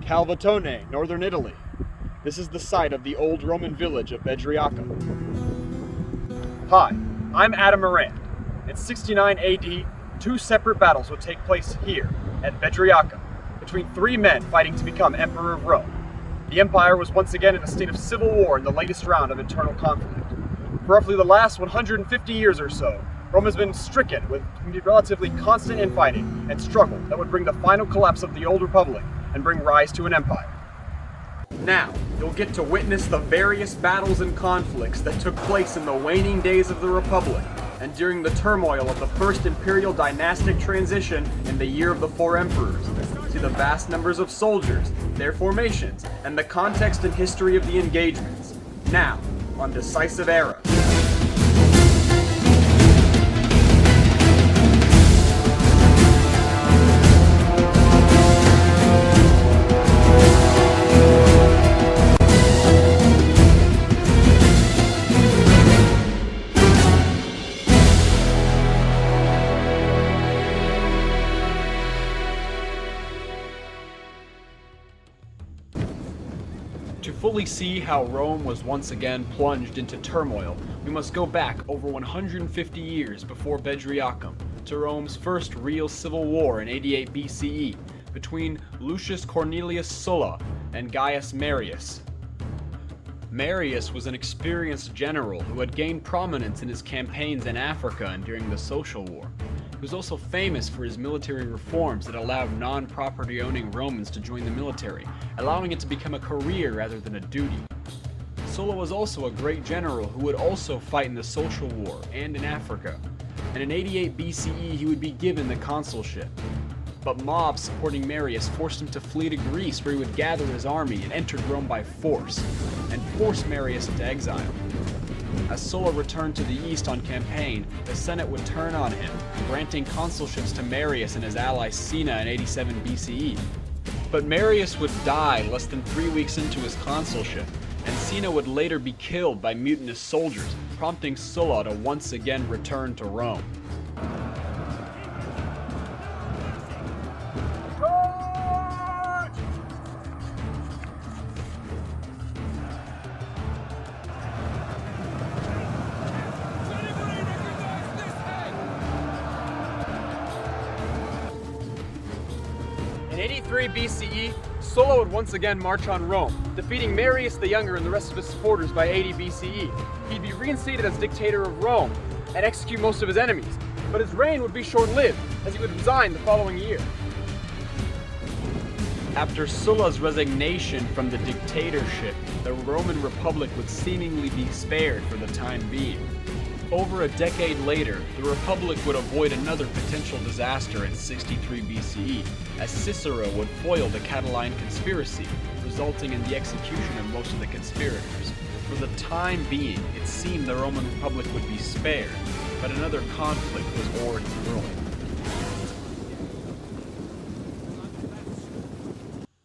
Calvatone, northern Italy. This is the site of the old Roman village of Bedriacum. Hi, I'm Adam Morand. In 69 AD, two separate battles would take place here at Bedriacum between three men fighting to become Emperor of Rome. The empire was once again in a state of civil war in the latest round of internal conflict. For roughly the last 150 years or so, Rome has been stricken with relatively constant infighting and struggle that would bring the final collapse of the old republic and bring rise to an empire. Now, you'll get to witness the various battles and conflicts that took place in the waning days of the Republic and during the turmoil of the first imperial dynastic transition in the year of the four emperors. See the vast numbers of soldiers, their formations, and the context and history of the engagements. Now, on Decisive Era. To fully see how Rome was once again plunged into turmoil, we must go back over 150 years before Bedriacum to Rome's first real civil war in 88 BCE between Lucius Cornelius Sulla and Gaius Marius. Marius was an experienced general who had gained prominence in his campaigns in Africa and during the Social War. He was also famous for his military reforms that allowed non-property owning Romans to join the military, allowing it to become a career rather than a duty. Sulla was also a great general who would also fight in the Social War and in Africa, and in 88 BCE he would be given the consulship. But mobs supporting Marius forced him to flee to Greece, where he would gather his army and entered Rome by force, and force Marius into exile. As Sulla returned to the east on campaign, the Senate would turn on him, granting consulships to Marius and his ally Cinna in 87 BCE. But Marius would die less than 3 weeks into his consulship, and Cinna would later be killed by mutinous soldiers, prompting Sulla to once again return to Rome. In 83 BCE, Sulla would once again march on Rome, defeating Marius the Younger and the rest of his supporters by 80 BCE. He'd be reinstated as dictator of Rome and execute most of his enemies, but his reign would be short-lived, as he would resign the following year. After Sulla's resignation from the dictatorship, the Roman Republic would seemingly be spared for the time being. Over a decade later, the Republic would avoid another potential disaster in 63 BCE, as Cicero would foil the Catiline conspiracy, resulting in the execution of most of the conspirators. For the time being, it seemed the Roman Republic would be spared, but another conflict was already brewing.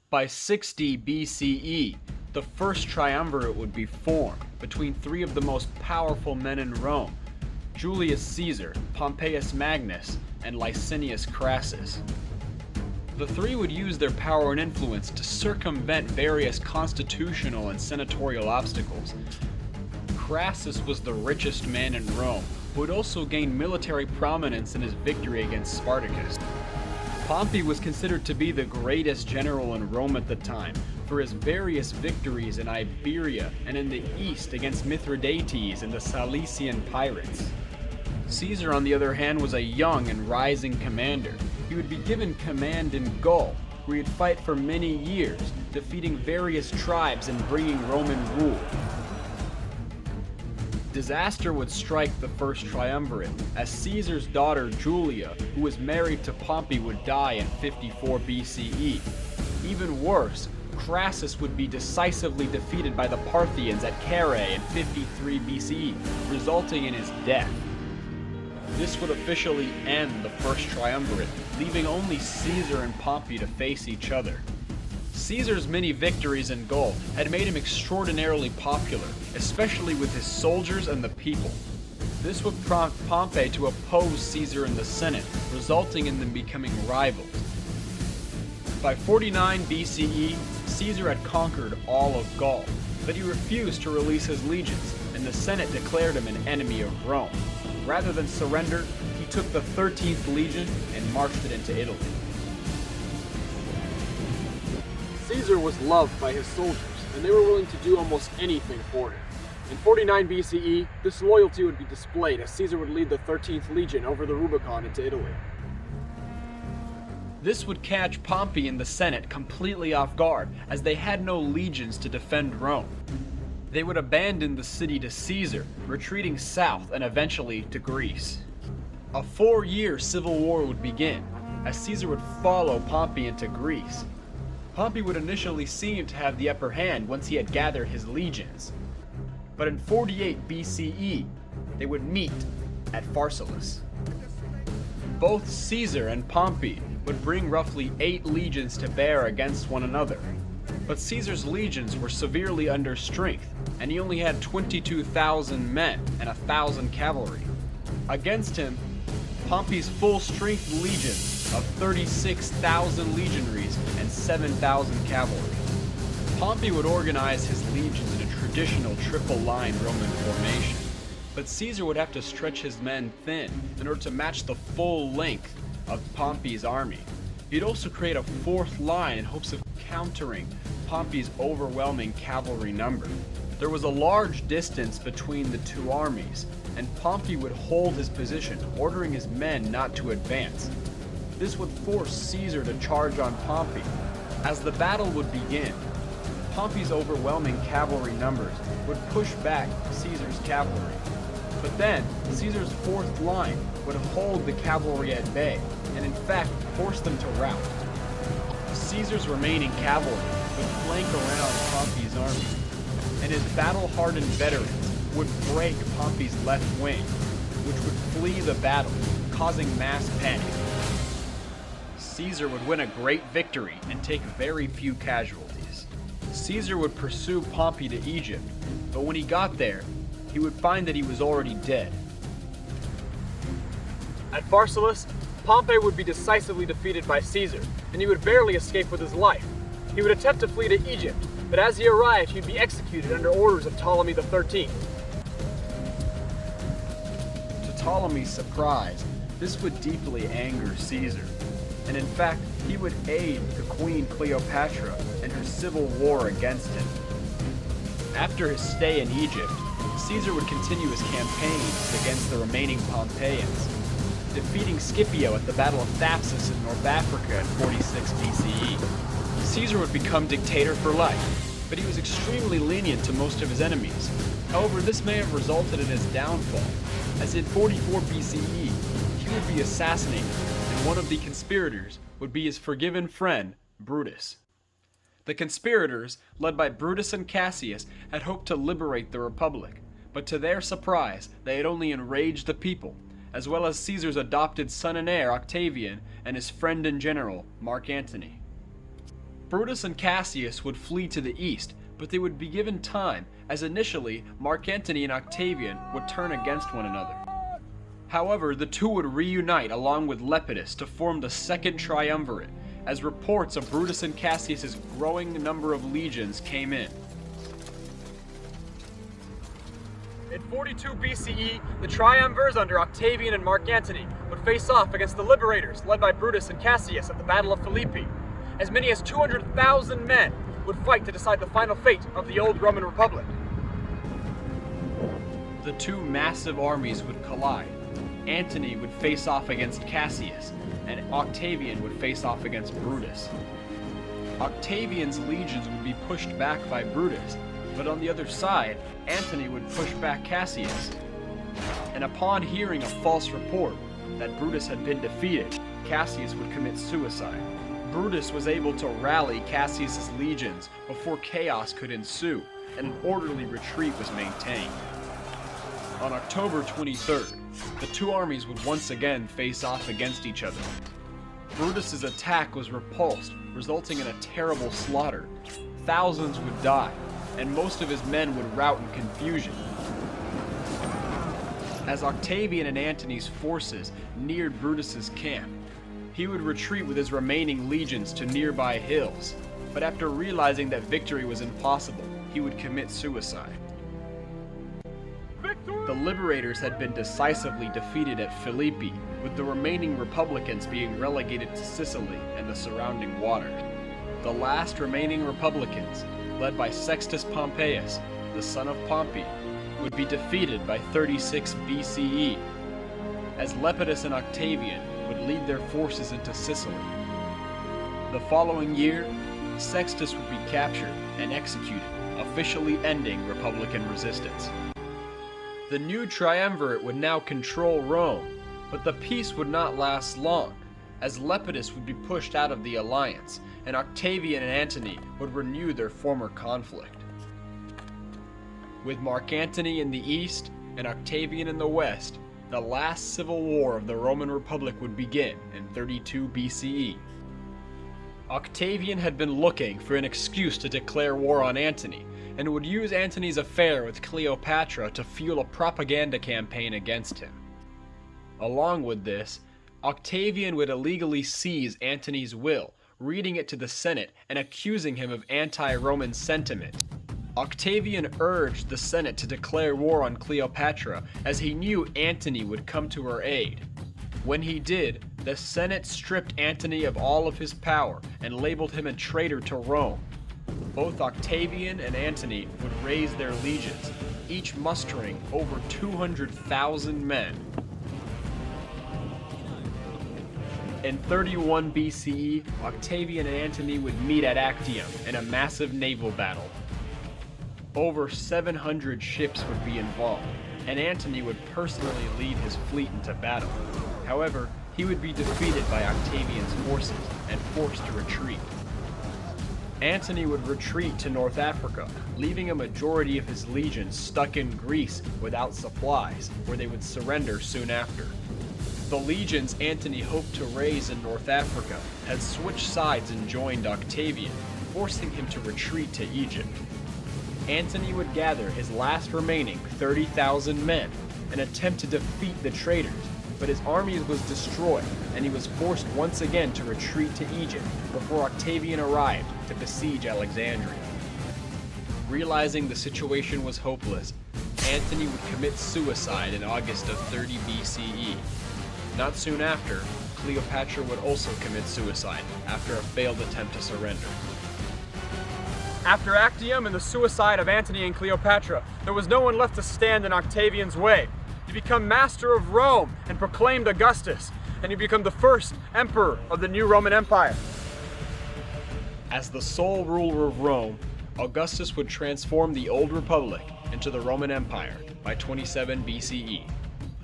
By 60 BCE, the first triumvirate would be formed between three of the most powerful men in Rome: Julius Caesar, Pompeius Magnus, and Licinius Crassus. The three would use their power and influence to circumvent various constitutional and senatorial obstacles. Crassus was the richest man in Rome, who would also gain military prominence in his victory against Spartacus. Pompey was considered to be the greatest general in Rome at the time for his various victories in Iberia and in the east against Mithridates and the Cilician pirates. Caesar, on the other hand, was a young and rising commander. He would be given command in Gaul, where he'd fight for many years, defeating various tribes and bringing Roman rule. Disaster would strike the first triumvirate, as Caesar's daughter Julia, who was married to Pompey, would die in 54 BCE. Even worse, Crassus would be decisively defeated by the Parthians at Carrhae in 53 BCE, resulting in his death. This would officially end the first triumvirate, leaving only Caesar and Pompey to face each other. Caesar's many victories in Gaul had made him extraordinarily popular, especially with his soldiers and the people. This would prompt Pompey to oppose Caesar in the Senate, resulting in them becoming rivals. By 49 BCE, Caesar had conquered all of Gaul, but he refused to release his legions, and the Senate declared him an enemy of Rome. Rather than surrender, he took the 13th Legion and marched it into Italy. Caesar was loved by his soldiers, and they were willing to do almost anything for him. In 49 BCE, this loyalty would be displayed as Caesar would lead the 13th Legion over the Rubicon into Italy. This would catch Pompey and the Senate completely off guard, as they had no legions to defend Rome. They would abandon the city to Caesar, retreating south and eventually to Greece. A 4-year civil war would begin, as Caesar would follow Pompey into Greece. Pompey would initially seem to have the upper hand once he had gathered his legions. But in 48 BCE, they would meet at Pharsalus. Both Caesar and Pompey would bring roughly 8 legions to bear against one another. But Caesar's legions were severely under strength, and he only had 22,000 men and 1,000 cavalry. Against him, Pompey's full-strength legion of 36,000 legionaries and 7,000 cavalry. Pompey would organize his legions in a traditional triple-line Roman formation, but Caesar would have to stretch his men thin in order to match the full length of Pompey's army. He'd also create a 4th line in hopes of countering Pompey's overwhelming cavalry number. There was a large distance between the two armies, and Pompey would hold his position, ordering his men not to advance. This would force Caesar to charge on Pompey. As the battle would begin, Pompey's overwhelming cavalry numbers would push back Caesar's cavalry. But then, Caesar's 4th line would hold the cavalry at bay, and in fact force them to rout. Caesar's remaining cavalry would flank around Pompey's army, and his battle-hardened veterans would break Pompey's left wing, which would flee the battle, causing mass panic. Caesar would win a great victory and take very few casualties. Caesar would pursue Pompey to Egypt, but when he got there, he would find that he was already dead. At Pharsalus, Pompey would be decisively defeated by Caesar, and he would barely escape with his life. He would attempt to flee to Egypt, but as he arrived, he'd be executed under orders of Ptolemy XIII. To Ptolemy's surprise, this would deeply anger Caesar, and in fact, he would aid the Queen Cleopatra in her civil war against him. After his stay in Egypt, Caesar would continue his campaigns against the remaining Pompeians, defeating Scipio at the Battle of Thapsus in North Africa in 46 BCE. Caesar would become dictator for life, but he was extremely lenient to most of his enemies. However, this may have resulted in his downfall, as in 44 BCE, he would be assassinated, and one of the conspirators would be his forgiven friend, Brutus. The conspirators, led by Brutus and Cassius, had hoped to liberate the Republic, but to their surprise, they had only enraged the people, as well as Caesar's adopted son and heir, Octavian, and his friend and general, Mark Antony. Brutus and Cassius would flee to the east, but they would be given time, as initially, Mark Antony and Octavian would turn against one another. However, the two would reunite along with Lepidus to form the Second Triumvirate, as reports of Brutus and Cassius's growing number of legions came in. In 42 BCE, the triumvirs under Octavian and Mark Antony would face off against the liberators led by Brutus and Cassius at the Battle of Philippi. As many as 200,000 men would fight to decide the final fate of the old Roman Republic. The two massive armies would collide. Antony would face off against Cassius, and Octavian would face off against Brutus. Octavian's legions would be pushed back by Brutus, but on the other side, Antony would push back Cassius. And upon hearing a false report that Brutus had been defeated, Cassius would commit suicide. Brutus was able to rally Cassius's legions before chaos could ensue, and an orderly retreat was maintained. On October 23rd, the two armies would once again face off against each other. Brutus's attack was repulsed, resulting in a terrible slaughter. Thousands would die, and most of his men would rout in confusion. As Octavian and Antony's forces neared Brutus's camp, he would retreat with his remaining legions to nearby hills, but after realizing that victory was impossible, he would commit suicide. The liberators had been decisively defeated at Philippi, with the remaining republicans being relegated to Sicily and the surrounding water. The last remaining republicans, led by Sextus Pompeius, the son of Pompey, would be defeated by 36 BCE, as Lepidus and Octavian would lead their forces into Sicily. The following year, Sextus would be captured and executed, officially ending Republican resistance. The new triumvirate would now control Rome, but the peace would not last long, as Lepidus would be pushed out of the alliance, and Octavian and Antony would renew their former conflict. With Mark Antony in the east and Octavian in the west, the last civil war of the Roman Republic would begin in 32 BCE. Octavian had been looking for an excuse to declare war on Antony, and would use Antony's affair with Cleopatra to fuel a propaganda campaign against him. Along with this, Octavian would illegally seize Antony's will, reading it to the Senate and accusing him of anti-Roman sentiment. Octavian urged the Senate to declare war on Cleopatra, as he knew Antony would come to her aid. When he did, the Senate stripped Antony of all of his power and labeled him a traitor to Rome. Both Octavian and Antony would raise their legions, each mustering over 200,000 men. In 31 BCE, Octavian and Antony would meet at Actium in a massive naval battle. Over 700 ships would be involved, and Antony would personally lead his fleet into battle. However, he would be defeated by Octavian's forces and forced to retreat. Antony would retreat to North Africa, leaving a majority of his legions stuck in Greece without supplies, where they would surrender soon after. The legions Antony hoped to raise in North Africa had switched sides and joined Octavian, forcing him to retreat to Egypt. Antony would gather his last remaining 30,000 men and attempt to defeat the traitors, but his army was destroyed, and he was forced once again to retreat to Egypt before Octavian arrived to besiege Alexandria. Realizing the situation was hopeless, Antony would commit suicide in August of 30 BCE. Not soon after, Cleopatra would also commit suicide after a failed attempt to surrender. After Actium and the suicide of Antony and Cleopatra, there was no one left to stand in Octavian's way. He became master of Rome and proclaimed Augustus, and he became the first emperor of the new Roman Empire. As the sole ruler of Rome, Augustus would transform the old republic into the Roman Empire by 27 BCE.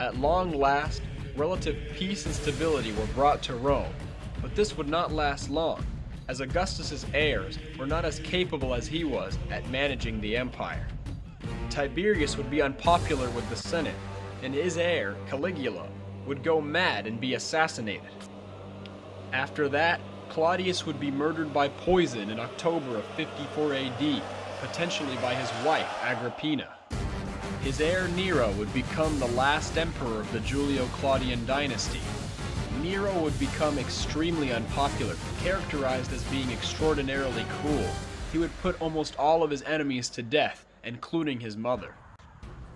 At long last, relative peace and stability were brought to Rome, but this would not last long, as Augustus's heirs were not as capable as he was at managing the empire. Tiberius would be unpopular with the Senate, and his heir, Caligula, would go mad and be assassinated. After that, Claudius would be murdered by poison in October of 54 AD, potentially by his wife, Agrippina. His heir Nero would become the last emperor of the Julio-Claudian dynasty. Nero would become extremely unpopular, characterized as being extraordinarily cruel. He would put almost all of his enemies to death, including his mother.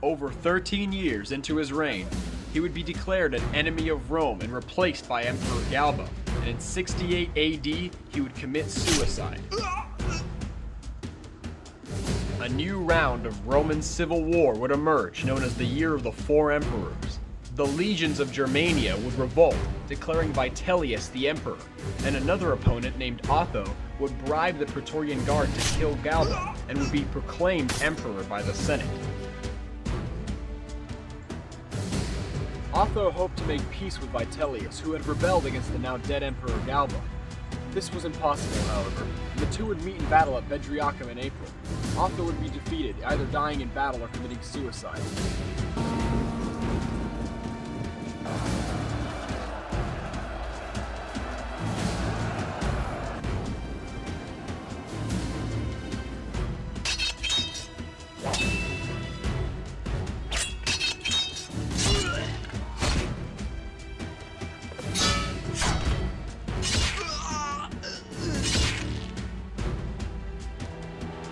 Over 13 years into his reign, he would be declared an enemy of Rome and replaced by Emperor Galba, and in 68 AD, he would commit suicide. A new round of Roman civil war would emerge, known as the Year of the Four Emperors. The legions of Germania would revolt, declaring Vitellius the emperor, and another opponent named Otho would bribe the Praetorian Guard to kill Galba, and would be proclaimed emperor by the Senate. Otho hoped to make peace with Vitellius, who had rebelled against the now dead Emperor Galba. This was impossible, however, and the two would meet in battle at Bedriacum in April. Otho would be defeated, either dying in battle or committing suicide.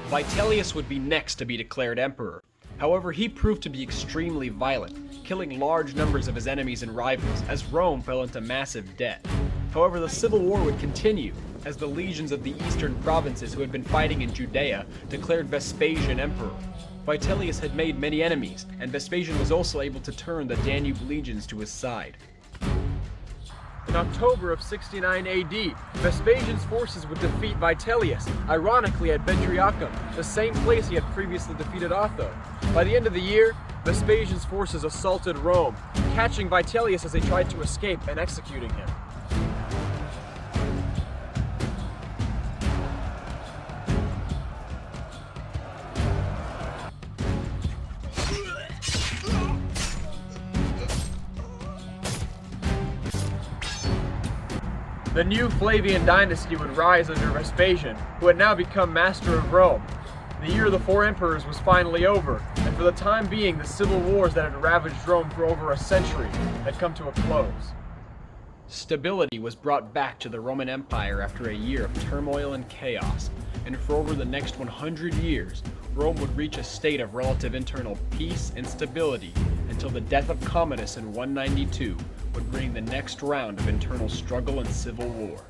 Vitellius would be next to be declared emperor. However, he proved to be extremely violent, killing large numbers of his enemies and rivals as Rome fell into massive debt. However, the civil war would continue as the legions of the eastern provinces who had been fighting in Judea declared Vespasian emperor. Vitellius had made many enemies, and Vespasian was also able to turn the Danube legions to his side. In October of 69 AD, Vespasian's forces would defeat Vitellius, ironically at Bedriacum, the same place he had previously defeated Otho. By the end of the year, Vespasian's forces assaulted Rome, catching Vitellius as they tried to escape and executing him. The new Flavian dynasty would rise under Vespasian, who had now become master of Rome. The year of the four emperors was finally over, and for the time being the civil wars that had ravaged Rome for over a century had come to a close. Stability was brought back to the Roman Empire after a year of turmoil and chaos, and for over the next 100 years, Rome would reach a state of relative internal peace and stability until the death of Commodus in 192 would bring the next round of internal struggle and civil war.